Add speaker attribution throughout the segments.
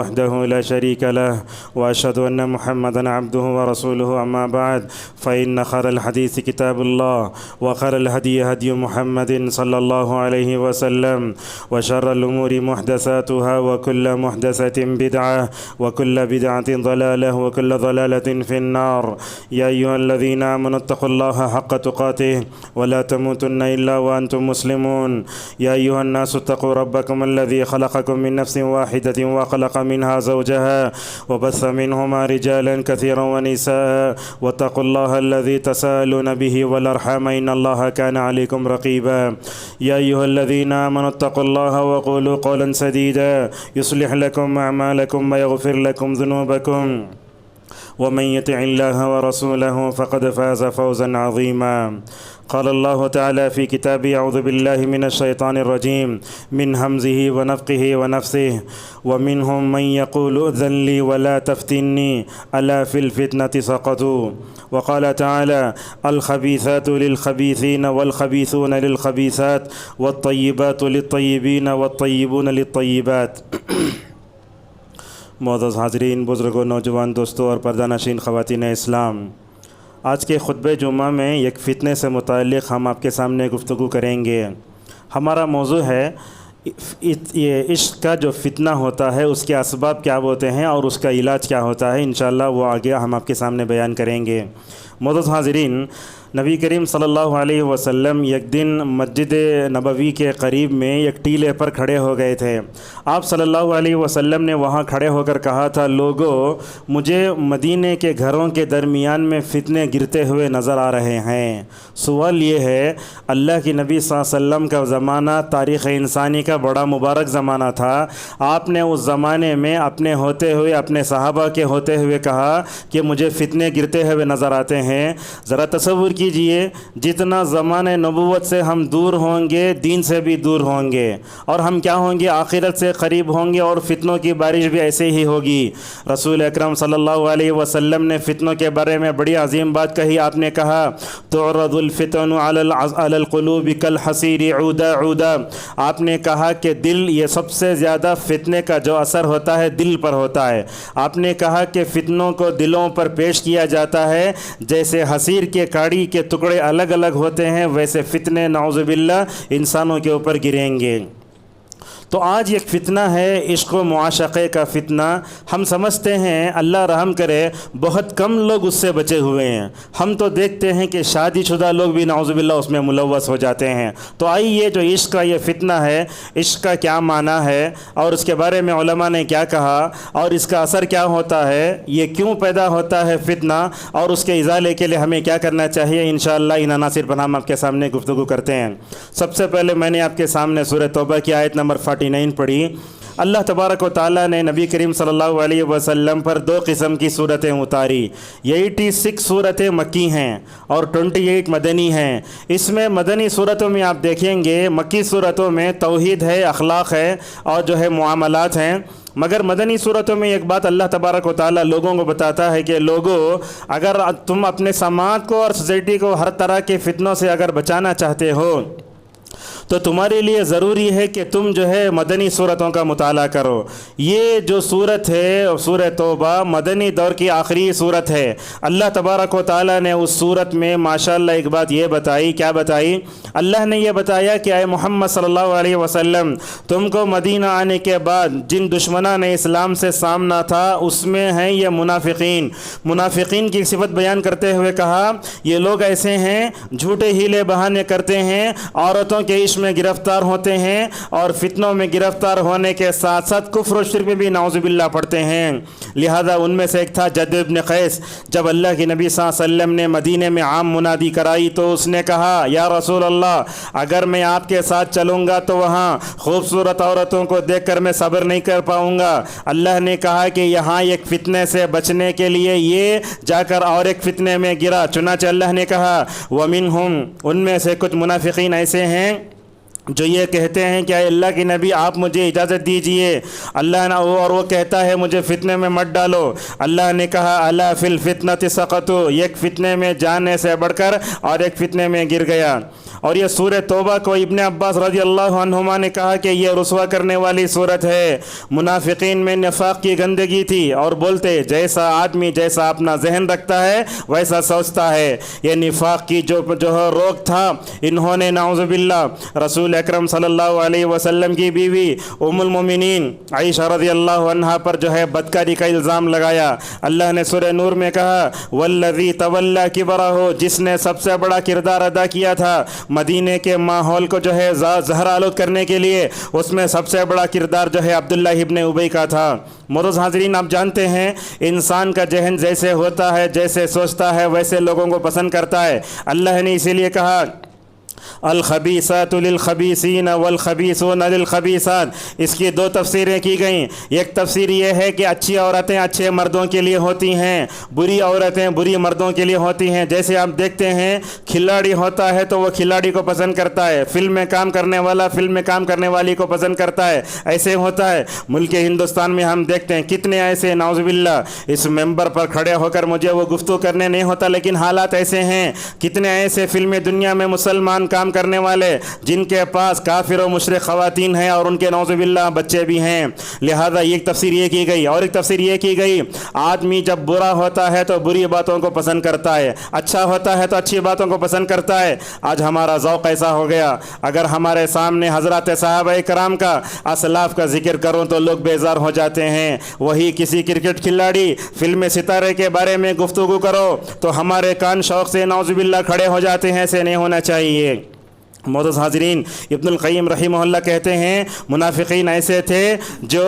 Speaker 1: وحده لا شريك له وأشهد أن محمدا عبده ورسوله أما بعد فإن خير الحديث كتاب الله وخير الهدي هدي محمد صلى الله عليه وسلم وشر الأمور محدثاتها وكل محدثة بدعة وكل بدعة ضلالة وكل ضلالة في النار. يا أيها الذين آمنوا اتقوا الله حق تقاته ولا تموتن إلا وأنتم مسلمون. يا أيها الناس اتقوا ربكم الذي خلقكم من نفس واحدة وخلق منها زوجها وبث منهما رجالا كثيرا ونساء واتقوا الله الذي تساءلون به والأرحام إن الله كان عليكم رقيبا. يا أيها الذين آمنوا اتقوا الله وقولوا قولا سديدا يصلح لكم أعمالكم ويغفر لكم ذنوبكم ومن يطع الله ورسوله فقد فاز فوزا عظيما. قال الله تعالى في كتابه أعوذ بالله من الشيطان الرجيم من همزه ونفخه ونفثه ومنهم من يقول أذن لي ولا تفتني ألا في الفتنة سقطوا. وقال تعالى الخبيثات للخبيثين والخبيثون للخبيثات والطيبات للطيبين والطيبون للطيبات. معزز حاضرین، بزرگوں، نوجوان دوستوں اور پردہ-نشین خواتین اسلام، آج کے خطبہ جمعہ میں ایک فتنے سے متعلق ہم آپ کے سامنے گفتگو کریں گے. ہمارا موضوع ہے یہ عشق کا جو فتنہ ہوتا ہے اس کے اسباب کیا ہوتے ہیں اور اس کا علاج کیا ہوتا ہے. انشاءاللہ وہ آگے ہم آپ کے سامنے بیان کریں گے. معزز حاضرین، نبی کریم صلی اللہ علیہ وسلم ایک دن مسجد نبوی کے قریب میں ایک ٹیلے پر کھڑے ہو گئے تھے. آپ صلی اللہ علیہ وسلم نے وہاں کھڑے ہو کر کہا تھا، لوگوں، مجھے مدینے کے گھروں کے درمیان میں فتنے گرتے ہوئے نظر آ رہے ہیں. سوال یہ ہے، اللہ کی نبی صلی اللہ علیہ وسلم کا زمانہ تاریخ انسانی کا بڑا مبارک زمانہ تھا. آپ نے اس زمانے میں اپنے ہوتے ہوئے، اپنے صحابہ کے ہوتے ہوئے کہا کہ مجھے فتنے گرتے ہوئے نظر آتے ہیں. ذرا تصور کیجئے، جتنا زمانے نبوت سے ہم دور ہوں گے دین سے بھی دور ہوں گے، اور ہم کیا ہوں گے، آخرت سے قریب ہوں گے، اور فتنوں کی بارش بھی ایسے ہی ہوگی. رسول اکرم صلی اللہ علیہ وسلم نے فتنوں کے بارے میں بڑی عظیم بات کہی. آپ نے کہا تعرض الفتن علی القلوب کالحصیر عودا عودا. آپ نے کہا کہ دل، یہ سب سے زیادہ فتنے کا جو اثر ہوتا ہے دل پر ہوتا ہے. آپ نے کہا کہ فتنوں کو دلوں پر پیش کیا جاتا ہے، جیسے حصیر کے کاڑی کے ٹکڑے الگ الگ ہوتے ہیں، ویسے فتنے نعوذ باللہ انسانوں کے اوپر گریں گے. تو آج ایک فتنہ ہے عشق و معاشقے کا فتنہ. ہم سمجھتے ہیں، اللہ رحم کرے، بہت کم لوگ اس سے بچے ہوئے ہیں. ہم تو دیکھتے ہیں کہ شادی شدہ لوگ بھی نعوذ باللہ اس میں ملوث ہو جاتے ہیں. تو آئیے، جو عشق کا یہ فتنہ ہے، عشق کا کیا معنی ہے اور اس کے بارے میں علماء نے کیا کہا اور اس کا اثر کیا ہوتا ہے، یہ کیوں پیدا ہوتا ہے فتنہ، اور اس کے ازالے کے لیے ہمیں کیا کرنا چاہیے، انشاءاللہ ان عناصر پر ہم آپ کے سامنے گفتگو کرتے ہیں. سب سے پہلے میں نے آپ کے سامنے سورہ توبہ کی آیت نمبر 49 پڑھی. اللہ تبارک و تعالیٰ نے نبی کریم صلی اللہ علیہ وسلم پر دو قسم کی صورتیں اتاری. 86 صورتیں مکی ہیں اور 28 مدنی ہیں. اس میں مدنی صورتوں میں آپ دیکھیں گے، مکی صورتوں میں توحید ہے، اخلاق ہے اور جو ہے معاملات ہیں. مگر مدنی صورتوں میں ایک بات اللہ تبارک و تعالیٰ لوگوں کو بتاتا ہے کہ لوگوں، اگر تم اپنے سماج کو اور سوسائٹی کو ہر طرح کے فتنوں سے اگر بچانا چاہتے ہو تو تمہارے لیے ضروری ہے کہ تم جو ہے مدنی صورتوں کا مطالعہ کرو. یہ جو صورت ہے سورہ توبہ مدنی دور کی آخری صورت ہے. اللہ تبارک و تعالیٰ نے اس صورت میں ماشاءاللہ ایک بات یہ بتائی. کیا بتائی؟ اللہ نے یہ بتایا کہ اے محمد صلی اللہ علیہ وسلم، تم کو مدینہ آنے کے بعد جن دشمنان نے اسلام سے سامنا تھا اس میں ہیں یہ منافقین. منافقین کی صفت بیان کرتے ہوئے کہا، یہ لوگ ایسے ہیں، جھوٹے ہیلے بہانے کرتے ہیں، عورتوں کے عشق میں گرفتار ہوتے ہیں اور فتنوں میں گرفتار ہونے کے ساتھ ساتھ کفر و شرک میں بھی نعوذ باللہ پڑھتے ہیں. لہذا ان میں سے ایک تھا جد ابن قیس. جب اللہ کی نبی صلی اللہ علیہ وسلم نے مدینے میں عام منادی کرائی تو اس نے کہا، یا رسول اللہ، اگر میں آپ کے ساتھ چلوں گا تو وہاں خوبصورت عورتوں کو دیکھ کر میں صبر نہیں کر پاؤں گا. اللہ نے کہا کہ یہاں ایک فتنے سے بچنے کے لیے یہ جا کر اور ایک فتنے میں گرا. چنانچہ اللہ نے کہا، وَمِنْهُمْ، ان میں سے کچھ منافقین ایسے ہیں جو یہ کہتے ہیں کہ اے اللہ کی نبی آپ مجھے اجازت دیجئے. اللہ نے اور وہ کہتا ہے مجھے فتنے میں مت ڈالو. اللہ نے کہا الا فی الفتنۃ سقطوا، ایک فتنے میں جانے سے بڑھ کر اور ایک فتنے میں گر گیا. اور یہ سورہ توبہ کو ابن عباس رضی اللہ عنہما نے کہا کہ یہ رسوا کرنے والی صورت ہے۔ منافقین میں نفاق کی گندگی تھی اور بولتے جیسا آدمی جیسا اپنا ذہن رکھتا ہے ویسا سوچتا ہے۔ یہ نفاق کی جو روک تھا، انہوں نے نعوذ باللہ رسول اکرم صلی اللہ علیہ وسلم کی بیوی ام المومنین عائشہ رضی اللہ عنہا پر بدکاری کا الزام لگایا۔ اللہ نے سورہ نور میں کہا والذی تولی کبرہ، جس نے سب سے بڑا کردار ادا کیا تھا مدینے کے ماحول کو زہر آلود کرنے کے لیے، اس میں سب سے بڑا کردار عبداللہ ابن ابی کا تھا۔ معزز حاضرین، آپ جانتے ہیں انسان کا ذہن جیسے ہوتا ہے، جیسے سوچتا ہے، ویسے لوگوں کو پسند کرتا ہے۔ اللہ نے اسی لیے کہا الخبیثات للخبیثین والخبیثون للخبیثات۔ اس کی دو تفسیریں کی گئیں۔ ایک تفسیر یہ ہے کہ اچھی عورتیں اچھے مردوں کے لیے ہوتی ہیں، بری عورتیں بری مردوں کے لیے ہوتی ہیں۔ جیسے آپ دیکھتے ہیں کھلاڑی ہوتا ہے تو وہ کھلاڑی کو پسند کرتا ہے، فلم میں کام کرنے والا فلم میں کام کرنے والی کو پسند کرتا ہے، ایسے ہوتا ہے۔ ملک ہندوستان میں ہم دیکھتے ہیں کتنے ایسے نعوذ باللہ اس ممبر پر کھڑے ہو کر مجھے وہ گفتگو کرنے نہیں ہوتا، لیکن حالات ایسے ہیں، کتنے ایسے فلمی دنیا میں مسلمان کام کرنے والے جن کے پاس کافر و مشرک خواتین ہیں اور ان کے نعوذ باللہ بچے بھی ہیں۔ لہذا ایک تفسیر یہ کی گئی، اور ایک تفسیر یہ کی گئی آدمی جب برا ہوتا ہے تو بری باتوں کو پسند کرتا ہے، اچھا ہوتا ہے تو اچھی باتوں کو پسند کرتا ہے۔ آج ہمارا ذوق ایسا ہو گیا، اگر ہمارے سامنے حضرات صحابہ کرام کا اسلاف کا ذکر کروں تو لوگ بیزار ہو جاتے ہیں۔ وہی کسی کرکٹ کھلاڑی فلم ستارے کے بارے میں گفتگو کرو تو ہمارے کان شوق سے نعوذ باللہ کھڑے ہو جاتے ہیں، ایسے نہیں ہونا چاہیے۔ معزز حاضرین، ابن القیم رحمہ اللہ کہتے ہیں منافقین ایسے تھے جو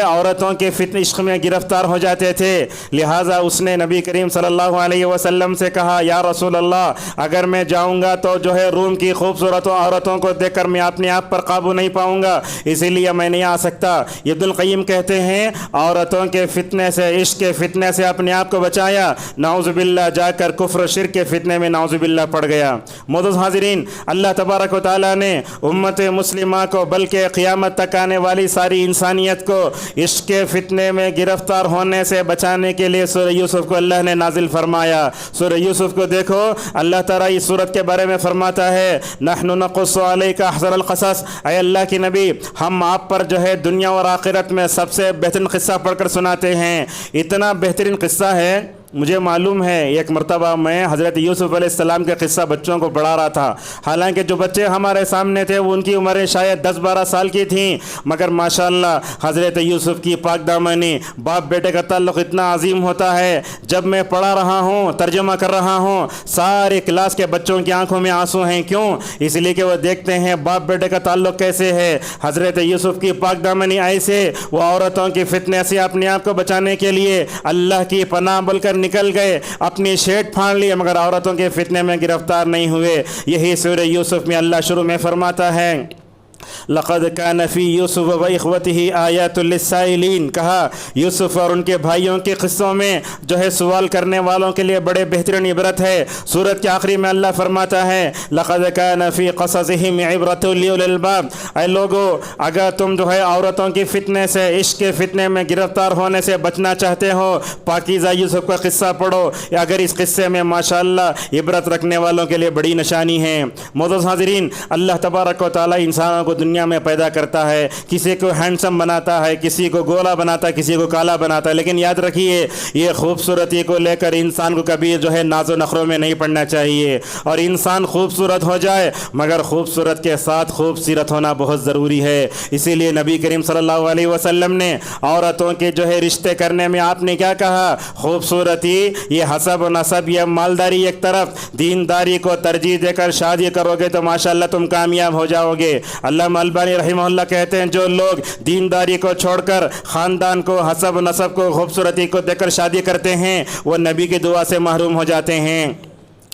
Speaker 1: عورتوں کے عشق میں گرفتار ہو جاتے تھے۔ لہٰذا اس نے نبی کریم صلی اللہ علیہ وسلم سے کہا یا رسول اللہ، اگر میں جاؤں گا تو روم کی خوبصورت عورتوں کو دیکھ کر میں اپنے آپ پر قابو نہیں پاؤں گا، اسی لیے میں نہیں آ سکتا۔ ابن القیم کہتے ہیں عورتوں کے فتنے سے، عشق کے فتنے سے اپنے آپ کو بچایا، نعوذ باللہ جا کر کفر و شرک کے فتنے میں نعوذ باللہ پڑ گیا۔ معزز حاضرین، اللہ تبارک و تعالیٰ نے امت مسلمہ کو بلکہ قیامت تک آنے والی ساری انسانیت کو عشق کے فتنے میں گرفتار ہونے سے بچانے کے لیے سورہ یوسف کو اللہ نے نازل فرمایا۔ سورہ یوسف کو دیکھو، اللہ تعالیٰ اس سورت کے بارے میں فرماتا ہے نحن نقص علیک احسن القصص، اے اللہ کے نبی ہم آپ پر دنیا اور آخرت میں سب سے بہترین قصہ پڑھ کر سناتے ہیں۔ اتنا بہترین قصہ ہے، مجھے معلوم ہے ایک مرتبہ میں حضرت یوسف علیہ السلام کا قصہ بچوں کو پڑھا رہا تھا، حالانکہ جو بچے ہمارے سامنے تھے وہ ان کی عمریں شاید 10-12 سال کی تھیں، مگر ماشاءاللہ حضرت یوسف کی پاک دامنی باپ بیٹے کا تعلق اتنا عظیم ہوتا ہے۔ جب میں پڑھا رہا ہوں، ترجمہ کر رہا ہوں، سارے کلاس کے بچوں کی آنکھوں میں آنسو ہیں۔ کیوں؟ اس لیے کہ وہ دیکھتے ہیں باپ بیٹے کا تعلق کیسے ہے۔ حضرت یوسف کی پاک دامنی ایسے وہ عورتوں کی فتنے سے اپنے آپ کو بچانے کے لیے اللہ کی پناہ بول کر نکل گئے، اپنی شیٹ پھاڑ لی، مگر عورتوں کے فتنے میں گرفتار نہیں ہوئے۔ یہی سورہ یوسف میں اللہ شروع میں فرماتا ہے لقد كان في يوسف واخوته آیات للسائلین، کہا یوسف اور ان کے بھائیوں کے قصوں میں سوال کرنے والوں کے لیے بڑے بہترین عبرت ہے۔ سورت کے آخری میں اللہ فرماتا ہے لقد كان في قصصهم عبرة لأولي الألباب، اے لوگو اگر تم عورتوں کی فتنے سے، عشق کے فتنے میں گرفتار ہونے سے بچنا چاہتے ہو، پاکیزہ یوسف کا قصہ پڑھو، اگر اس قصے میں ماشاءاللہ عبرت رکھنے والوں کے لیے بڑی نشانی ہے۔ معزز حاضرین، اللہ تبارک و تعالی انسانوں کو دنیا میں پیدا کرتا ہے، کسی کو ہینڈسم بناتا ہے، کسی کو گولا بناتا ہے، کسی کو کالا بناتا ہے، لیکن یاد رکھیے یہ خوبصورتی کو لے کر انسان کو کبھی ناز و نخروں میں نہیں پڑنا چاہیے۔ اور انسان خوبصورت ہو جائے مگر خوبصورت کے ساتھ خوبصورت ہونا بہت ضروری ہے۔ اسی لیے نبی کریم صلی اللہ علیہ وسلم نے عورتوں کے رشتے کرنے میں آپ نے کیا کہا؟ خوبصورتی، یہ حسب و نسب، یہ مالداری ایک طرف، دینداری کو ترجیح دے کر شادی کرو گے تو ماشاءاللہ تم کامیاب ہو جاؤ گے۔ علامہ البانی رحمہ اللہ کہتے ہیں جو لوگ دینداری کو چھوڑ کر خاندان کو، حسب و نسب کو، خوبصورتی کو دیکھ کر شادی کرتے ہیں وہ نبی کی دعا سے محروم ہو جاتے ہیں۔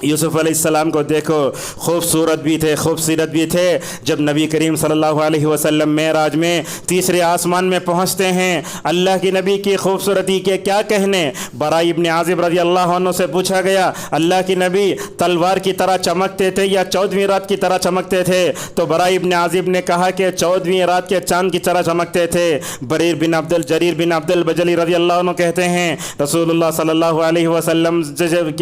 Speaker 1: یوسف علیہ السلام کو دیکھو، خوبصورت بھی تھے، خوبصورت بھی تھے۔ جب نبی کریم صلی اللہ علیہ وسلم معراج میں تیسرے آسمان میں پہنچتے ہیں، اللہ کے نبی کی خوبصورتی کے کیا کہنے؟ براء ابن عازب رضی اللہ عنہ سے پوچھا گیا اللہ کے نبی تلوار کی طرح چمکتے تھے یا 14ویں رات کی طرح چمکتے تھے؟ تو براء ابن عازب نے کہا کہ 14ویں رات کے چاند کی طرح چمکتے تھے۔ جریر بن عبد البجلی رضی اللہ عنہ کہتے ہیں رسول اللہ صلی اللہ علیہ وسلم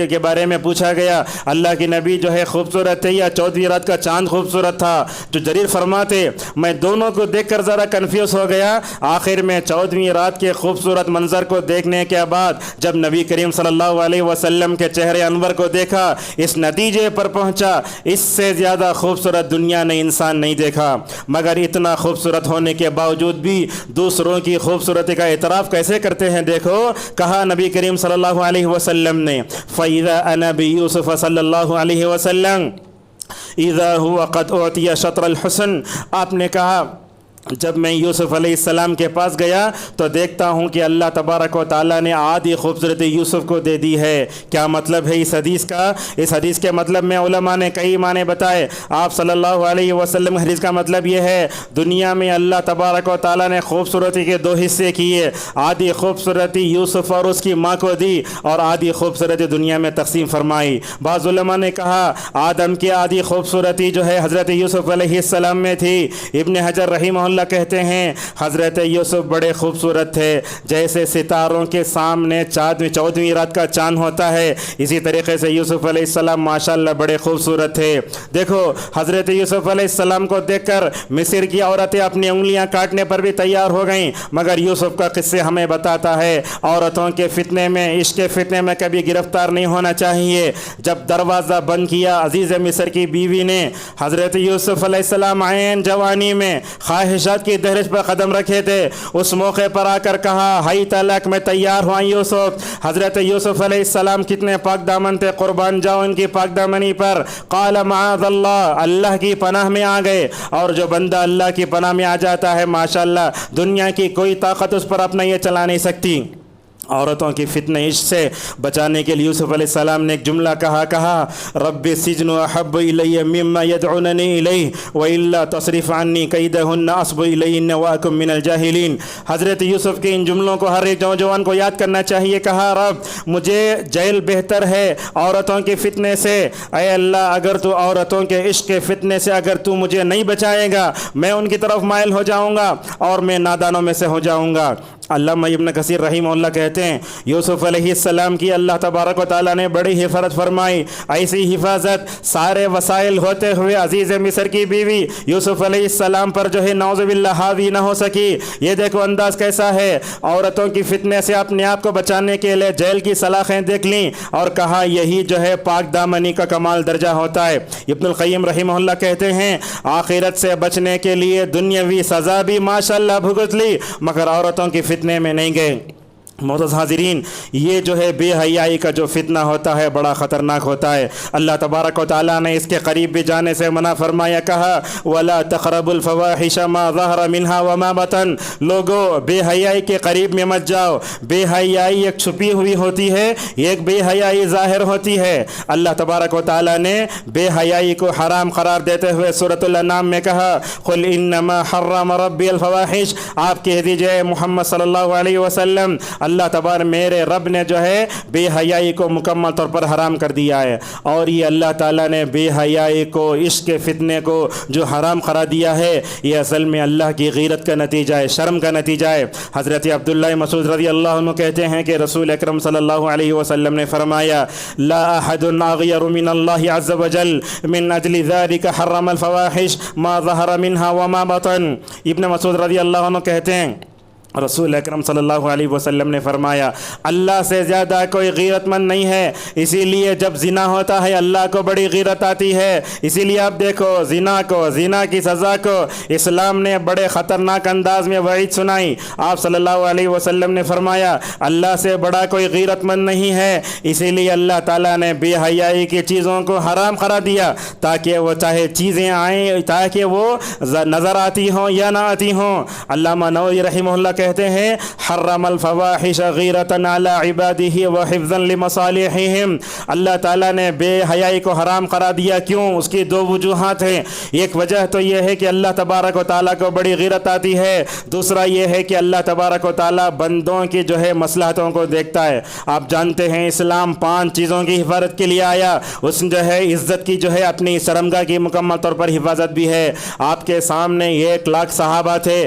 Speaker 1: کے بارے میں پوچھا گیا اللہ کی نبی جو ہے خوبصورت تھے یا 14ویں رات کا چاند خوبصورت تھا؟ جو جریر فرماتے میں دونوں کو دیکھ کر ذرا کنفیوز ہو گیا، آخر میں 14ویں رات کے خوبصورت منظر کو دیکھنے کے بعد جب نبی کریم صلی اللہ علیہ وسلم کے چہرے انور کو دیکھا، اس نتیجے پر پہنچا اس سے زیادہ خوبصورت دنیا نے انسان نہیں دیکھا۔ مگر اتنا خوبصورت ہونے کے باوجود بھی دوسروں کی خوبصورتی کا اعتراف کیسے کرتے ہیں؟ دیکھو کہا نبی کریم صلی اللہ علیہ وسلم نے فَإِذَا أَنَا بِيُوسُفَ صلی اللہ علیہ وسلم اذا هو قد اعطی شطر الحسن، آپ نے کہا جب میں یوسف علیہ السلام کے پاس گیا تو دیکھتا ہوں کہ اللہ تبارک و تعالیٰ نے آدھی خوبصورتی یوسف کو دے دی ہے۔ کیا مطلب ہے اس حدیث کا؟ اس حدیث کے مطلب میں علماء نے کئی معنی بتائے۔ آپ صلی اللہ علیہ وسلم حدیث کا مطلب یہ ہے دنیا میں اللہ تبارک و تعالیٰ نے خوبصورتی کے دو حصے کیے، آدھی خوبصورتی یوسف اور اس کی ماں کو دی اور آدھی خوبصورتی دنیا میں تقسیم فرمائی۔ بعض علماء نے کہا آدم کی آدھی خوبصورتی جو ہے حضرت یوسف علیہ السلام میں تھی۔ ابن حجر رحمہ اللہ کہتے ہیں حضرت یوسف بڑے خوبصورت تھے، جیسے ستاروں کے سامنے 14ویں رات کا چاند ہوتا ہے، اسی طریقے سے یوسف علیہ السلام ماشاءاللہ بڑے خوبصورت تھے۔ دیکھو حضرت یوسف علیہ السلام کو دیکھ کر مصر کی عورتیں اپنی انگلیاں کاٹنے پر بھی تیار ہو گئیں، مگر یوسف کا قصے ہمیں بتاتا ہے عورتوں کے فتنے میں، عشق کے فتنے میں کبھی گرفتار نہیں ہونا چاہیے۔ جب دروازہ بند کیا عزیز مصر کی بیوی نے، حضرت یوسف علیہ السلام عین جوانی میں خواہشات کی دہلیز پر قدم رکھے تھے، اس موقع پر آ کر کہا ہائی طلاق میں تیار ہوا یوسف۔ حضرت یوسف علیہ السلام کتنے پاک دامن تھے، قربان جاؤ ان کی پاک دامنی پر۔ قال معاذ اللہ، اللہ کی پناہ میں آ گئے، اور جو بندہ اللہ کی پناہ میں آ جاتا ہے ماشاءاللہ دنیا کی کوئی طاقت اس پر اپنا یہ چلا نہیں سکتی۔ عورتوں کی فتنہ عشق سے بچانے کے لیے یوسف علیہ السلام نے ایک جملہ کہا رب السجن احب الی مما یدعوننی الیہ والا تصرف عنی کیدہن اصب الیہن واکن من الجاہلین۔ حضرت یوسف کے ان جملوں کو ہر ایک نوجوان کو یاد کرنا چاہیے۔ کہا رب مجھے جیل بہتر ہے عورتوں کے فتنے سے، اے اللہ اگر تو عورتوں کے عشق کے فتنے سے اگر تو مجھے نہیں بچائے گا میں ان کی طرف مائل ہو جاؤں گا اور میں نادانوں میں سے ہو جاؤں گا۔ علامہ ابن کثیر رحمہ اللہ کہتے ہیں یوسف علیہ السلام کی اللہ تبارک و تعالیٰ نے بڑی حفاظت فرمائی، ایسی حفاظت سارے وسائل ہوتے ہوئے عزیز مصر کی بیوی یوسف علیہ السلام پر جو ہے نعوذ باللہ حاوی نہ ہو سکی۔ یہ دیکھو انداز کیسا ہے، عورتوں کی فتنے سے اپنے آپ کو بچانے کے لیے جیل کی سلاخیں دیکھ لیں اور کہا یہی جو ہے پاک دامنی کا کمال درجہ ہوتا ہے۔ ابن القیم رحمہ اللہ کہتے ہیں آخرت سے بچنے کے لیے دنیاوی سزا بھی ماشاءاللہ بھگت لی مگر عورتوں کی فتنے میں نہیں گئے۔ معزز حاضرین، یہ جو ہے بے حیائی کا جو فتنہ ہوتا ہے بڑا خطرناک ہوتا ہے۔ اللہ تبارک و تعالیٰ نے اس کے قریب بھی جانے سے منع فرمایا، کہا وَلَا تَقْرَبُوا الْفَوَاحِشَ مَا ظَهَرَ مِنْهَا وَمَا بَطَنَ۔ لوگو بے حیائی کے قریب میں مت جاؤ۔ بے حیائی ایک چھپی ہوئی ہوتی ہے، ایک بے حیائی ظاہر ہوتی ہے۔ اللہ تبارک و تعالیٰ نے بے حیائی کو حرام قرار دیتے ہوئے سورۃ الانعام میں کہا قُلْ إِنَّمَا حَرَّمَ رَبِّي الْفَوَاحِشَ۔ آپ کہہ دیجئے محمد صلی اللہ علیہ وسلم اللہ تبارک میرے رب نے جو ہے بے حیائی کو مکمل طور پر حرام کر دیا ہے، اور یہ اللہ تعالیٰ نے بے حیائی کو عشق کے فتنے کو جو حرام قرار دیا ہے یہ اصل میں اللہ کی غیرت کا نتیجہ ہے، شرم کا نتیجہ ہے۔ حضرت عبداللہ مسعود رضی اللہ عنہ کہتے ہیں کہ رسول اکرم صلی اللہ علیہ وسلم نے فرمایا لا احد اغیر من اللہ عز وجل من اجل ذلك حرم الفواحش ما ظهر منها وما بطن۔ ابن مسعود رضی اللہ عنہ کہتے ہیں رسول اکرم صلی اللہ علیہ وسلم نے فرمایا اللہ سے زیادہ کوئی غیرت مند نہیں ہے، اسی لیے جب زنا ہوتا ہے اللہ کو بڑی غیرت آتی ہے۔ اسی لیے آپ دیکھو زنا کی سزا کو اسلام نے بڑے خطرناک انداز میں وعید سنائی۔ آپ صلی اللہ علیہ وسلم نے فرمایا اللہ سے بڑا کوئی غیرت مند نہیں ہے، اسی لیے اللہ تعالیٰ نے بے حیائی کی چیزوں کو حرام قرار دیا تاکہ وہ چاہے چیزیں آئیں تاکہ وہ نظر آتی ہوں یا نہ آتی ہوں۔ علامہ نووی رحمہ اللہ کہتے ہیں حرم الفواحش غیرتن علی عبادہ وحفظا لمصالحہم۔ اللہ تعالیٰ نے بے حیائی کو حرام قرار دیا، کیوں؟ اس کی دو وجوہات ہیں۔ ایک وجہ تو یہ ہے کہ اللہ تبارک و تعالیٰ کو بڑی غیرت آتی ہے، دوسرا یہ ہے کہ اللہ تبارک و تعالیٰ بندوں کی جو ہے مصلحتوں کو دیکھتا ہے۔ آپ جانتے ہیں اسلام 5 چیزوں کی حفاظت کے لیے آیا، اس جو ہے عزت کی جو ہے اپنی شرمگاہ کی مکمل طور پر حفاظت بھی ہے۔ آپ کے سامنے 1 لاکھ صحابہ تھے،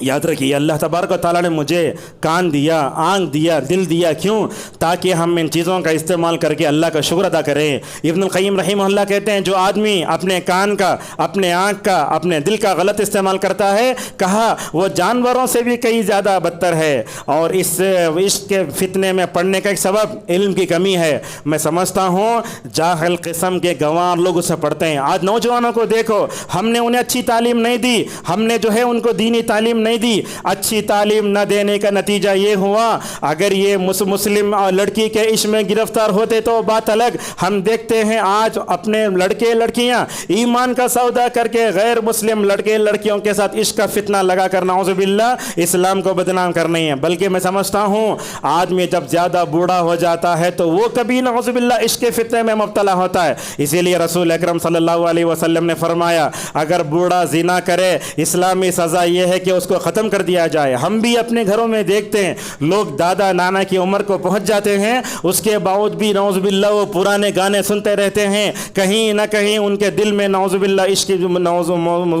Speaker 1: یاد رکھیے اللہ تبارک و تعالیٰ نے مجھے کان دیا، آنکھ دیا، دل دیا، کیوں؟ تاکہ ہم ان چیزوں کا استعمال کر کے اللہ کا شکر ادا کریں۔ ابن القیم رحمہ اللہ کہتے ہیں جو آدمی اپنے کان کا، اپنے آنکھ کا، اپنے دل کا غلط استعمال کرتا ہے، کہا وہ جانوروں سے بھی کئی زیادہ بدتر ہے، اور اس عشق کے فتنے میں پڑنے کا ایک سبب علم کی کمی ہے۔ میں سمجھتا ہوں جاہل قسم کے گنوار لوگ اسے پڑھتے ہیں۔ آج نوجوانوں کو دیکھو، ہم نے انہیں اچھی تعلیم نہیں دی، ہم نے جو ہے ان کو دینی تعلیم نہیں دی۔ اچھی تعلیم نہ دینے کا نتیجہ یہ ہوا، اگر یہ مسلم لڑکی کے عشق میں گرفتار ہوتے تو بات الگ۔ ہم دیکھتے ہیں آج اپنے لڑکے لڑکیاں ایمان کا سودا کر کے غیر مسلم لڑکے لڑکیوں کے ساتھ عشق کا فتنہ لگا کر نعوذ باللہ اسلام کو بدنام کرنے ہیں۔ بلکہ میں سمجھتا ہوں آدمی جب زیادہ بوڑھا ہو جاتا ہے تو وہ کبھی نعوذ باللہ عشق کے فتنے میں مبتلا ہوتا ہے۔ اسی لیے رسول اکرم صلی اللہ علیہ وسلم نے فرمایا اگر بوڑھا زنا کرے اسلامی سزا یہ ہے کہ اس کو ختم کر دیا جائے۔ ہم بھی اپنے گھروں میں دیکھتے ہیں لوگ دادا نانا کی عمر کو پہنچ جاتے ہیں، اس کے باوجود بھی نعوذ باللہ وہ پرانے گانے سنتے رہتے ہیں، کہیں نہ کہیں ان کے دل میں نعوذ باللہ عشق کی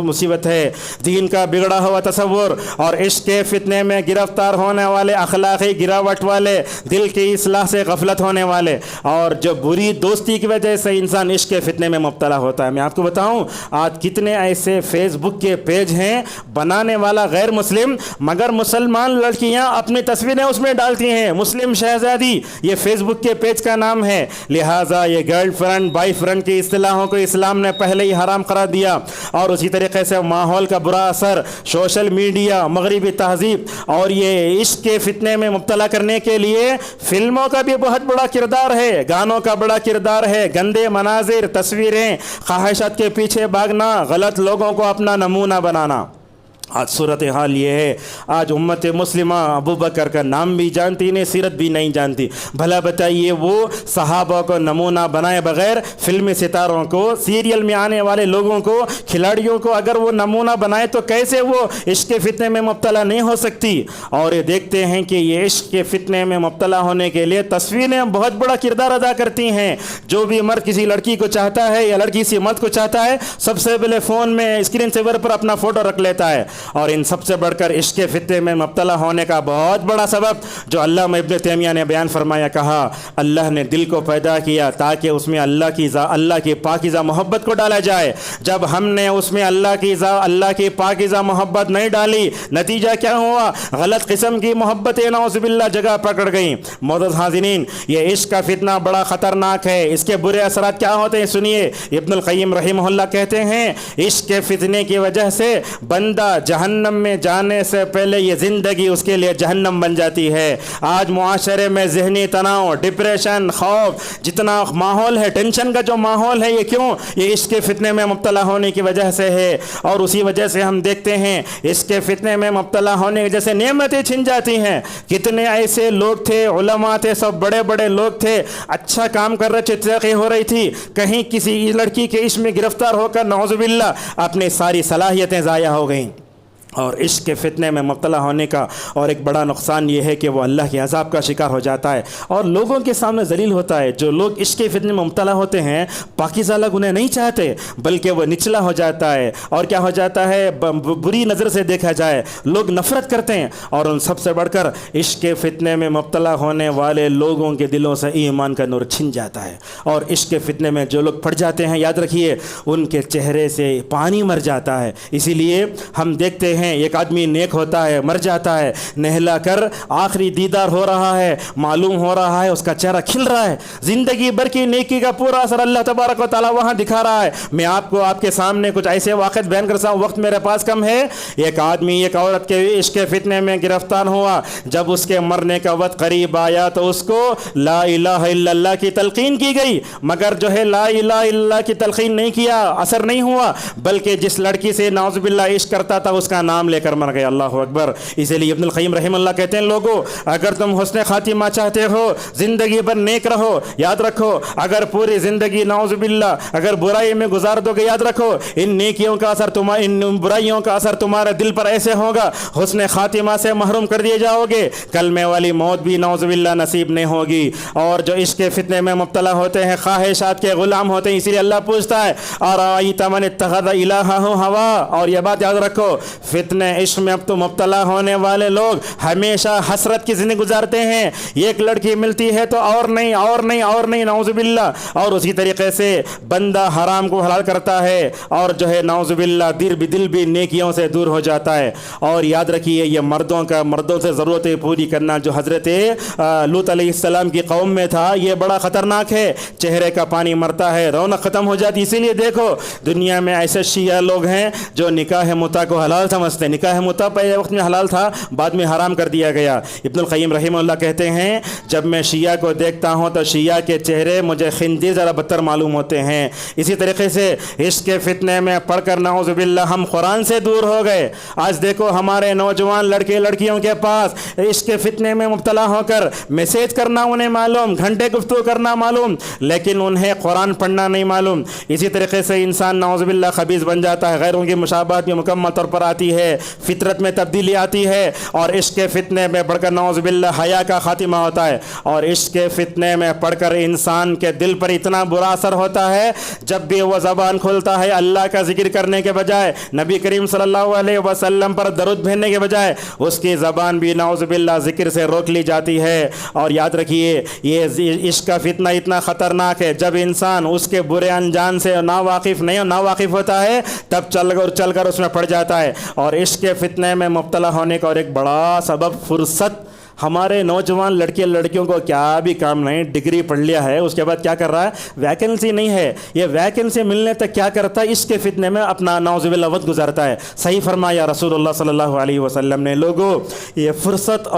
Speaker 1: مصیبت ہے۔ دین کا بگڑا ہوا تصور اور عشق کے فتنے میں گرفتار ہونے والے، اخلاقی گراوٹ والے، دل کی اصلاح سے غفلت ہونے والے، اور جو بری دوستی کی وجہ سے انسان عشق کے فتنے میں مبتلا ہوتا ہے۔ میں آپ کو بتاؤں آج کتنے ایسے فیس بک کے پیج ہیں بنانے والا غیر مسلم، مگر مسلمان لڑکیاں اپنی تصویریں اس میں ڈالتی ہیں، مسلم شہزادی یہ فیس بک کے پیج کا نام ہے۔ لہٰذا یہ گرل فرینڈ بائی فرینڈ کی اصطلاحوں کو اسلام نے پہلے ہی حرام قرار دیا، اور اسی طریقے سے ماحول کا برا اثر، سوشل میڈیا، مغربی تہذیب، اور یہ عشق کے فتنے میں مبتلا کرنے کے لیے فلموں کا بھی بہت بڑا کردار ہے، گانوں کا بڑا کردار ہے، گندے مناظر، تصویریں، خواہشات کے پیچھے بھاگنا، غلط لوگوں کو اپنا نمونہ بنانا۔ آج صورتحال یہ ہے، آج امت مسلمہ ابو بکر کا نام بھی جانتی نہیں، سیرت بھی نہیں جانتی۔ بھلا بتائیے وہ صحابہ کو نمونہ بنائے بغیر فلمی ستاروں کو، سیریل میں آنے والے لوگوں کو، کھلاڑیوں کو اگر وہ نمونہ بنائے تو کیسے وہ عشق کے فتنے میں مبتلا نہیں ہو سکتی؟ اور یہ دیکھتے ہیں کہ یہ عشق کے فتنے میں مبتلا ہونے کے لیے تصویریں بہت بڑا کردار ادا کرتی ہیں۔ جو بھی مرد کسی لڑکی کو چاہتا ہے یا لڑکی کسی مرد کو چاہتا ہے، سب سے پہلے فون میں اسکرین سیور پر اپنا فوٹو رکھ لیتا ہے، اور ان سب سے بڑھ کر عشق کے فتنے میں مبتلا ہونے کا بہت بڑا سبب جو علامہ ابن تیمیہ نے بیان فرمایا، کہا اللہ نے دل کو پیدا کیا تاکہ اس میں اللہ کی پاکیزہ محبت کو ڈالا جائے۔ جب ہم نے اس میں اللہ کی پاکیزہ محبت نہیں ڈالی، نتیجہ کیا ہوا؟ غلط قسم کی محبتیں نعوذ باللہ جگہ پکڑ گئیں۔ معزز حاضرین، یہ عشق کا فتنہ بڑا خطرناک ہے، اس کے برے اثرات کیا ہوتے ہیں سنیے۔ ابن القیم رحمہ اللہ کہتے ہیں عشق کے فتنے کی وجہ سے بندہ جہنم میں جانے سے پہلے یہ زندگی اس کے لیے جہنم بن جاتی ہے۔ آج معاشرے میں ذہنی تناؤ، ڈپریشن، خوف، جتنا ماحول ہے، ٹینشن کا جو ماحول ہے، یہ کیوں؟ یہ عشق کے فتنے میں مبتلا ہونے کی وجہ سے ہے۔ اور اسی وجہ سے ہم دیکھتے ہیں عشق کے فتنے میں مبتلا ہونے کی وجہ سے نعمتیں چھن جاتی ہیں۔ کتنے ایسے لوگ تھے، علماء تھے، سب بڑے بڑے لوگ تھے، اچھا کام کر رہے تھے، ترقی ہو رہی تھی، کہیں کسی لڑکی کے عشق میں گرفتار ہو کر نعوذ باللہ اپنی ساری صلاحیتیں ضائع ہو گئیں۔ اور عشق کے فتنے میں مبتلا ہونے کا اور ایک بڑا نقصان یہ ہے کہ وہ اللہ کے عذاب کا شکار ہو جاتا ہے اور لوگوں کے سامنے ذلیل ہوتا ہے۔ جو لوگ عشق کے فتنے میں مبتلا ہوتے ہیں، پاکیزہ لوگ انہیں نہیں چاہتے، بلکہ وہ نچلا ہو جاتا ہے، اور کیا ہو جاتا ہے؟ بری نظر سے دیکھا جائے، لوگ نفرت کرتے ہیں۔ اور ان سب سے بڑھ کر عشق کے فتنے میں مبتلا ہونے والے لوگوں کے دلوں سے ایمان کا نور چھن جاتا ہے، اور عشق کے فتنے میں جو لوگ پڑ جاتے ہیں، یاد رکھیے ان کے چہرے سے پانی مر جاتا ہے۔ اسی لیے ہم دیکھتے ہیں ایک آدمی نیک ہوتا ہے، مر جاتا ہے، نہلا کر آخری دیدار ہو رہا ہے، معلوم ہو رہا ہے اس کا چہرہ کھل رہا ہے، زندگی بھر کی نیکی کا پورا اثر اللہ تبارک و تعالیٰ وہاں دکھا رہا ہے۔ میں آپ کے سامنے کچھ ایسے واقعات بیان کرتا ہوں، وقت میرے پاس کم ہے۔ ایک آدمی ایک عورت کے عشق کے فتنے میں گرفتار ہوا، جب اس کے مرنے کا وقت قریب آیا تو اس کو لا الہ الا اللہ کی تلقین کی گئی، مگر جو ہے لا الہ الا اللہ کی تلقین نہیں کیا، اثر نہیں ہوا، بلکہ جس لڑکی سے نعوذ باللہ عشق کرتا تھا اس کا نام لے کر مر گیا۔ اللہ اکبر۔ اسی لیے ابن القیم رحمہ اللہ کہتے ہیں لوگوں، اگر تم حسن خاتمہ چاہتے ہو، زندگی بھر نیک رہو، یاد رکھو اگر پوری زندگی نعوذ باللہ اگر برائی میں گزار دو گے، یاد رکھو ان نیکیوں کا اثر ان برائیوں کا اثر تمہارے دل پر ایسے ہوگا، حسن خاتمہ سے محروم کر دیے جاؤ گے، کلمے والی موت بھی نعوذ باللہ نصیب نہیں ہوگی۔ اور جو عشق کے فتنے میں مبتلا ہوتے ہیں، خواہشات کے غلام ہوتے ہیں، اسی لیے اللہ پوچھتا ہے ارأیت من اتخذ الہہ ہوا۔ اور یہ بات یاد رکھو، فتنے عشق میں اب تو مبتلا ہونے والے لوگ ہمیشہ حسرت کی زندگی گزارتے ہیں. ایک لڑکی ملتی ہے تو اور نہیں اور نہیں اور نہیں، نعوذ باللہ. اور اسی طریقے سے بندہ حرام کو حلال کرتا ہے اور جو ہے نعوذ باللہ دل بھی نیکیوں سے دور ہو جاتا ہے. اور یاد رکھیے یہ مردوں سے ضرورتیں پوری کرنا جو حضرت لوط علیہ السلام کی قوم میں تھا، یہ بڑا خطرناک ہے. چہرے کا پانی مرتا ہے، رونق ختم ہو جاتی. اسی لیے دیکھو دنیا میں ایسے شیعہ لوگ ہیں جو نکاح متع کو حلال سمجھتے ہیں. نکاح متع پہلے وقت میں حلال تھا، بعد میں حرام کر دیا گیا. ابن القیم رحمہ اللہ کہتے ہیں جب میں شیعہ کو دیکھتا ہوں تو شیعہ کے چہرے مجھے خنزیر زیادہ بدتر معلوم ہوتے ہیں. اسی طریقے سے عشق کے فتنے میں پڑھ کر نعوذ باللہ ہم قرآن سے دور ہو گئے. آج دیکھو ہمارے نوجوان لڑکے لڑکیوں کے پاس عشق کے فتنے میں مبتلا ہو کر میسیج کرنا انہیں معلوم، گھنٹے گفتگو کرنا معلوم، لیکن انہیں قرآن پڑھنا نہیں معلوم. اسی طریقے سے انسان نعوذ باللہ خبیث بن جاتا ہے، غیروں کی مشابہت بھی مکمل طور پر آتی ہے، فطرت میں تبدیلی آتی ہے اور عشق کے فتنے میں پڑھ کر نعوذ باللہ حیا کا خاتمہ ہوتا ہے. اور عشق کے فتنے میں پڑھ کر انسان کے دل پر اتنا برا اثر ہوتا ہے جب بھی وہ زبان کھولتا ہے اللہ کا ذکر کرنے کے بجائے، نبی کریم صلی اللہ علیہ وسلم پر درود بھیجنے کے بجائے اس کی زبان بھی نعوذ باللہ ذکر سے روک لی جاتی ہے. اور یاد رکھیے یہ عشق کا فتنہ اتنا خطرناک ہے، جب انسان اس کے برے انجام سے ناواقف ہوتا ہے تب چل کر اس میں پڑ جاتا ہے. اور عشق کے فتنے میں مبتلا ہونے کا اور ایک بڑا سبب فرصت. ہمارے نوجوان لڑکے لڑکیوں کو کیا بھی کام نہیں، ڈگری پڑھ لیا ہے اس کے بعد کیا کر رہا ہے، ویکنسی نہیں ہے. یہ ویکنسی ملنے تک کیا کرتا ہے، اس کے فتنے میں اپنا نعوذ باللہ وقت گزارتا ہے. صحیح فرمایا رسول اللہ صلی اللہ علیہ وسلم نے، لوگوں یہ فرصت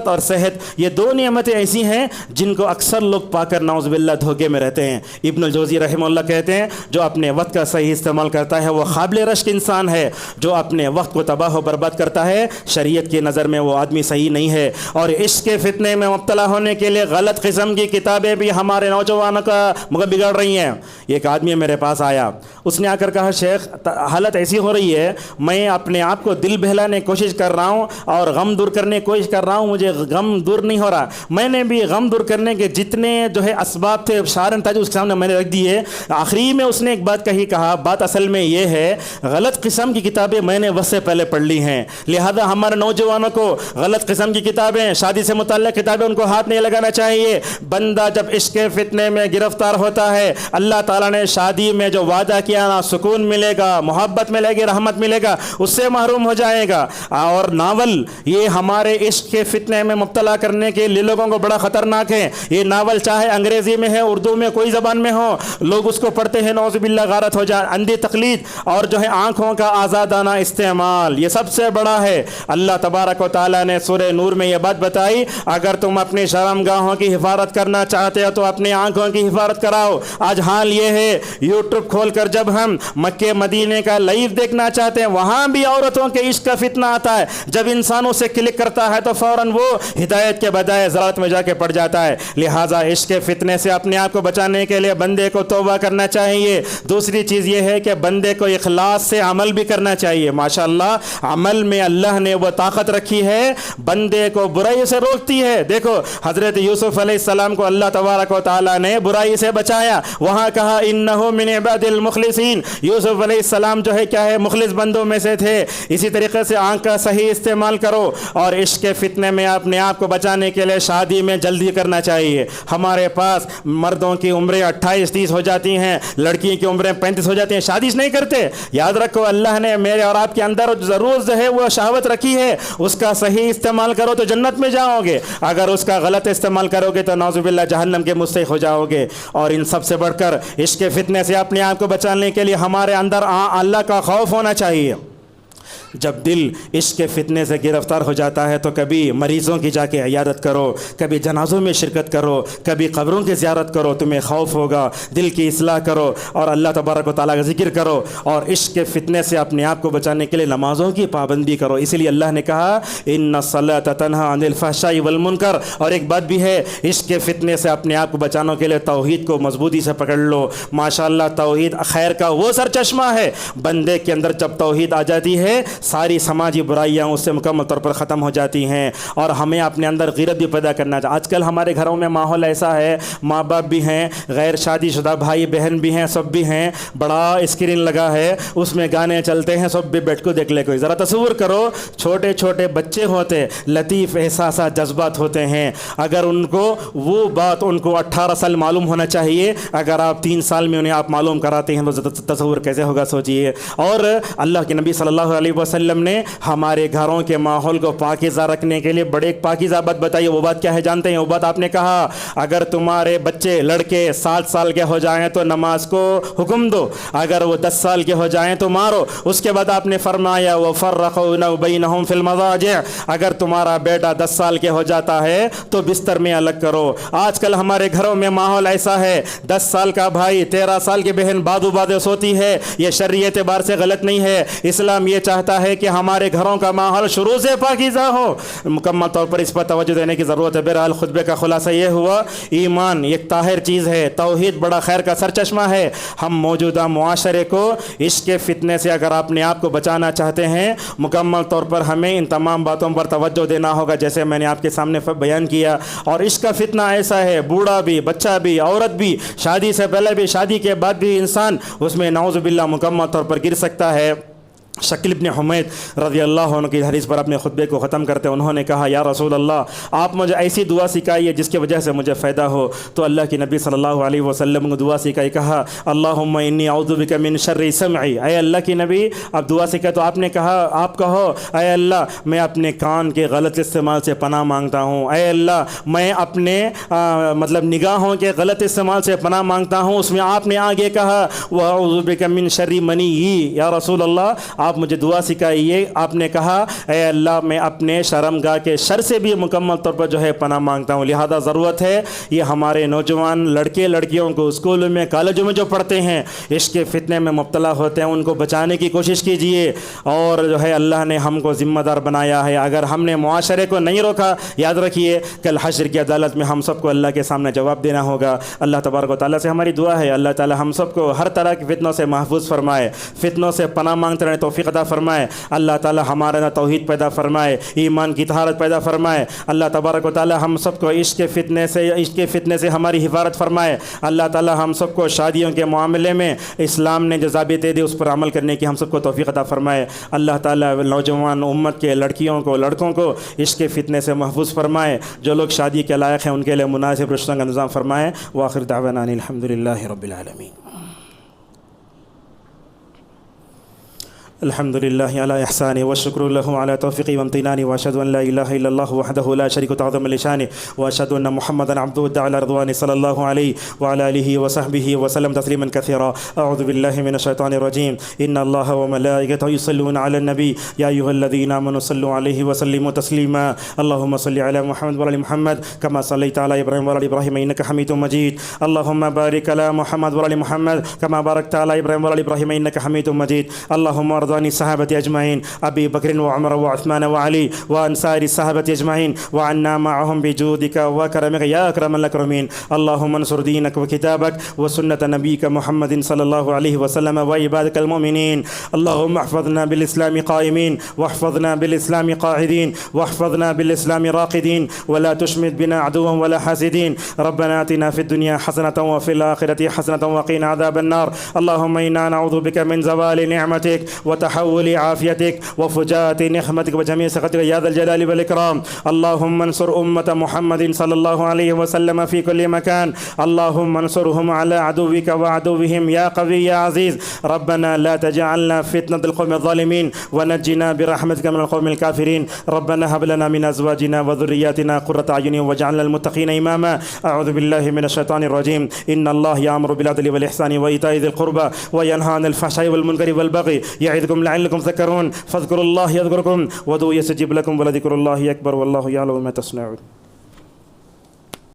Speaker 1: اور صحت یہ دو نعمتیں ایسی ہیں جن کو اکثر لوگ پا کر نعوذ باللہ دھوکے میں رہتے ہیں. ابن الجوزی رحمہ اللہ کہتے ہیں جو اپنے وقت کا صحیح استعمال کرتا ہے وہ قابل رشک انسان ہے، جو اپنے وقت کو تباہ و برباد کرتا ہے شریعت کی نظر میں وہ آدمی صحیح نہیں ہے. اور عشق کے فتنے میں مبتلا ہونے کے لیے غلط قسم کی کتابیں بھی ہمارے نوجوانوں کا بگاڑ رہی ہیں. ایک آدمی میرے پاس آیا، اس نے آ کر کہا شیخ حالت ایسی ہو رہی ہے، میں اپنے آپ کو دل بہلانے کی کوشش کر رہا ہوں اور غم دور کرنے کی کوشش کر رہا ہوں، مجھے غم دور نہیں ہو رہا. میں نے بھی غم دور کرنے کے جتنے جو ہے اسباب تھے سارے تاج اس کے سامنے میں نے رکھ دیے. آخری میں اس نے ایک بات کہا بات اصل میں یہ ہے غلط قسم کی کتابیں میں نے وقت سے پہلے پڑھ لی ہیں، لہذا ہمارے نوجوانوں کو غلط قسم کی کتابیں شادی سے متعلق کتابیں ان کو ہاتھ نہیں لگانا چاہیے. بندہ جب عشق کے فتنے میں گرفتار ہوتا ہے اللہ تعالیٰ نے شادی میں جو وعدہ کیا نا سکون ملے گا، محبت ملے گی، رحمت ملے گا، اس سے محروم ہو جائے گا. اور ناول یہ ہمارے عشق کے فتنے میں مبتلا کرنے کے لیے لوگوں کو بڑا خطرناک ہے. یہ ناول چاہے انگریزی میں ہے، اردو میں، کوئی زبان میں ہو، لوگ اس کو پڑھتے ہیں نعوذ باللہ غارت ہو جائے. اندھی تقلید اور جو ہے آنکھوں کا آزادانہ استعمال یہ سب سے بڑا ہے. اللہ تبارک و تعالیٰ نے سورہ نور میں یہ بات بتائی اگر تم اپنی شرمگاہوں کی حفاظت کرنا چاہتے ہو تو اپنی آنکھوں کی حفاظت کراؤ. آج حال یہ ہے یوٹیوب کھول کر جب ہم مکے مدینے کا لائیو دیکھنا چاہتے ہیں وہاں بھی عورتوں کے عشق کا فتنہ آتا ہے. جب انسان اسے کلک کرتا ہے تو فوراً وہ ہدایت کے بجائے ضلالت میں جا کے پڑ جاتا ہے. لہٰذا عشق کے فتنے سے اپنے آپ کو بچانے کے لیے بندے کو توبہ کرنا چاہیے. دوسری چیز یہ ہے کہ بندے کو اخلاص سے عمل بھی کرنا چاہیے. ماشاءاللہ عمل میں اللہ نے وہ طاقت رکھی ہے بندے کو برائی سے روکتی ہے. دیکھو حضرت یوسف علیہ السلام کو اللہ تبارک و تعالیٰ نے برائی سے بچایا، وہاں کہا انہو من عباد المخلصین. یوسف علیہ السلام جو ہے کیا ہے مخلص بندوں میں سے تھے. اسی طریقے سے آنکھ کا صحیح استعمال کرو اور عشق کے فتنے میں اپنے آپ کو بچانے کے لیے شادی میں جلدی کرنا چاہیے. ہمارے پاس مردوں کی عمریں 28-30 ہو جاتی ہیں، لڑکی کی عمریں 35 ہو جاتی ہیں، شادی نہیں کرتے. یاد رکھو اللہ نے میرے اور آپ کے اندر ضرور جو ہے وہ شہوت رکھی ہے، اس کا صحیح استعمال کرو تو جنت میں جاؤ گے، اگر اس کا غلط استعمال کرو گے تو نعوذ باللہ جہنم کے مستحق ہو جاؤ گے. اور ان سب سے بڑھ کر عشق کے فتنے سے اپنے آپ کو بچانے کے لیے ہمارے اندر اللہ کا خوف ہونا چاہیے. جب دل عشق کے فتنے سے گرفتار ہو جاتا ہے تو کبھی مریضوں کی جا کے عیادت کرو، کبھی جنازوں میں شرکت کرو، کبھی قبروں کی زیارت کرو، تمہیں خوف ہوگا. دل کی اصلاح کرو اور اللہ تبارک و تعالیٰ کا ذکر کرو اور عشق کے فتنے سے اپنے آپ کو بچانے کے لیے نمازوں کی پابندی کرو. اسی لیے اللہ نے کہا ان الصلاۃ تنہی عن الفحشاء والمنکر. اور ایک بات بھی ہے عشق کے فتنے سے اپنے آپ کو بچانے کے لیے توحید کو مضبوطی سے پکڑ لو. ماشاءاللہ توحید خیر کا وہ سر چشمہ ہے، بندے کے اندر جب توحید آ جاتی ہے ساری سماجی برائیاں اس سے مکمل طور پر ختم ہو جاتی ہیں، اور ہمیں اپنے اندر غیرت بھی پیدا کرنا چاہیے۔ آج کل ہمارے گھروں میں ماحول ایسا ہے، ماں باپ بھی ہیں، غیر شادی شدہ بھائی بہن بھی ہیں، سب بھی ہیں، بڑا اسکرین لگا ہے، اس میں گانے چلتے ہیں، سب بھی بیٹھ کو دیکھ لے کوئی۔ ذرا تصور کرو، چھوٹے چھوٹے بچے ہوتے، لطیف احساسات جذبات ہوتے ہیں، اگر ان کو وہ بات ان کو 18 سال معلوم ہونا چاہیے، اگر آپ 3 سال میں انہیں آپ معلوم کراتے ہیں تو تصور کیسے ہوگا سوچئے۔ اور اللہ کے نبی صلی اللہ علیہ وسلم نے ہمارے گھروں کے ماحول کو پاکیزہ رکھنے کے لیے بڑے ایک پاکیزہ بات بتائی۔ وہ بات کیا ہے جانتے ہیں؟ وہ بات آپ نے کہا، اگر تمہارے بچے لڑکے 7 سال کے ہو جائیں تو نماز کو حکم دو، اگر وہ 10 سال کے ہو جائیں تو مارو۔ اس کے بعد آپ نے فرمایا وَفَرَّقُوا بَيْنَهُمْ فِي الْمَضَاجِعِ، اگر تمہارا بیٹا 10 سال کے ہو جاتا ہے تو بستر میں الگ کرو۔ آج کل ہمارے گھروں میں ماحول ایسا ہے، 10 سال کا بھائی 13 سال کی بہن بادو بادے سوتی ہے، یہ شرعی اعتبار سے غلط نہیں ہے۔ اسلام یہ چاہتا ہے کہ ہمارے گھروں کا ماحول شروع سے پاکیزہ ہو، مکمل طور پر اس پر توجہ دینے کی ضرورت ہے۔ بہرحال خطبے کا خلاصہ یہ ہوا، ایمان ایک طاہر چیز ہے، توحید بڑا خیر کا سرچشمہ ہے۔ ہم موجودہ معاشرے کو عشق کے فتنے سے اگر اپنے آپ کو بچانا چاہتے ہیں، مکمل طور پر ہمیں ان تمام باتوں پر توجہ دینا ہوگا جیسے میں نے آپ کے سامنے بیان کیا۔ اور عشق کا فتنہ ایسا ہے، بوڑھا بھی، بچہ بھی، عورت بھی، شادی سے پہلے بھی، شادی کے بعد بھی انسان اس میں نعوذ باللہ مکمل طور پر گر سکتا ہے۔ شکیل ابن حمید رضی اللہ عنہ کی حدیث پر اپنے خطبے کو ختم کرتے انہوں نے کہا، یا رسول اللہ، آپ مجھے ایسی دعا سکھائیے جس کی وجہ سے مجھے فائدہ ہو۔ تو اللہ کے نبی صلی اللہ علیہ وسلم کو دعا سکھائی، کہا اللہم انی اعوذ بک من شر سمعی، اے اللہ کی نبی اب دعا سکھائے تو آپ نے کہا، آپ کہو اے اللہ میں اپنے کان کے غلط استعمال سے پناہ مانگتا ہوں، اے اللہ میں اپنے مطلب نگاہوں کے غلط استعمال سے پناہ مانگتا ہوں۔ اس میں آپ نے آگے کہا واعوذ بک من شر منی، یا رسول اللہ آپ مجھے دعا سکھائیے۔ آپ نے کہا اے اللہ میں اپنے شرمگاہ کے شر سے بھی مکمل طور پر جو ہے پناہ مانگتا ہوں۔ لہذا ضرورت ہے یہ ہمارے نوجوان لڑکے لڑکیوں کو اسکولوں میں کالجوں میں جو پڑھتے ہیں عشق کے فتنے میں مبتلا ہوتے ہیں، ان کو بچانے کی کوشش کیجیے۔ اور جو ہے اللہ نے ہم کو ذمہ دار بنایا ہے، اگر ہم نے معاشرے کو نہیں روکا، یاد رکھیے کل حشر کی عدالت میں ہم سب کو اللہ کے سامنے جواب دینا ہوگا۔ اللہ تبارک و تعالیٰ سے ہماری دعا ہے اللہ تعالیٰ ہم سب کو ہر طرح کے فتنوں سے محفوظ فرمائے، فتنوں سے پناہ مانگتے رہنے توفیق عطا فرمائے۔ اللہ تعالیٰ ہمارے اندر توحید پیدا فرمائے، ایمان کی طہارت پیدا فرمائے۔ اللہ تبارک و تعالیٰ ہم سب کو عشق کے فتنے سے ہماری حفاظت فرمائے۔ اللہ تعالیٰ ہم سب کو شادیوں کے معاملے میں اسلام نے جو ضابطے دی اس پر عمل کرنے کی ہم سب کو توفیق عطا فرمائے۔ اللہ تعالیٰ نوجوان امت کے لڑکیوں کو لڑکوں کو عشق کے فتنے سے محفوظ فرمائے۔ جو لوگ شادی کے لائق ہیں ان کے لیے مناسب رشتوں کا نظام فرمائے۔ وآخر دعوانا ان الحمد للہ رب العالمین۔ الحمد لله على إحسانه والشكر له على توفيقه وامتنانه وأشهد أن لا إله إلا الله وحده لا شريك له تعظيما لشانه وأشهد أن محمدا عبده والداعي إلى رضوانه صلى الله عليه وعلى آله وصحبه وسلم تسليما كثيرا. أعوذ بالله من الشيطان الرجيم. إن الله وملائكته يصلون على النبي يا أيها الذين آمنوا صلوا عليه وسلموا تسليما. اللهم صل على محمد وعلى محمد كما صليت على إبراهيم وعلى إبراهيم إنك حميد مجيد. اللهم بارك على محمد وعلى محمد كما باركت على إبراهيم وعلى إبراهيم إنك حميد مجيد. اللهم عن الصحابة أجمعين أبي بكر وعمر وعثمان وعلي وعن سائر الصحابة أجمعين وعنا معهم بجودك وكرمك يا أكرم الأكرمين. اللهم انصر دينك وكتابك وسنة نبيك محمد صلى الله عليه وسلم وعبادك المؤمنين. اللهم احفظنا بالإسلام قائمين واحفظنا بالإسلام قاعدين واحفظنا بالإسلام راقدين ولا تشمت بنا عدوا ولا حاسدين. ربنا آتنا في الدنيا حسنة وفي الآخرة حسنة وقنا عذاب النار. اللهم إنا نعوذ بك من زوال نعمتك وتحول عافيتك وفجاءة نقمتك وجميع سخطك يا ذا الجلال والإكرام. اللهم انصر أمة محمد صلى الله عليه وسلم في كل مكان. اللهم انصرهم على عدوك وعدوهم يا قوي يا عزيز. ربنا لا تجعلنا فتنة القوم الظالمين ونجنا برحمتك من القوم الكافرين. ربنا هب لنا من أزواجنا وذرياتنا قرة أعين واجعلنا المتقين إماما. أعوذ بالله من الشيطان الرجيم. إن الله يأمر بالعدل والإحسان وإيتاء ذي القربى وينهى عن الفحشاء والمنكر والبغي يعظكم لعلكم تذكرون. فاذكروا الله يذكركم وادعوه يستجب لكم ولذكر الله أكبر والله يعلم ما تصنعون.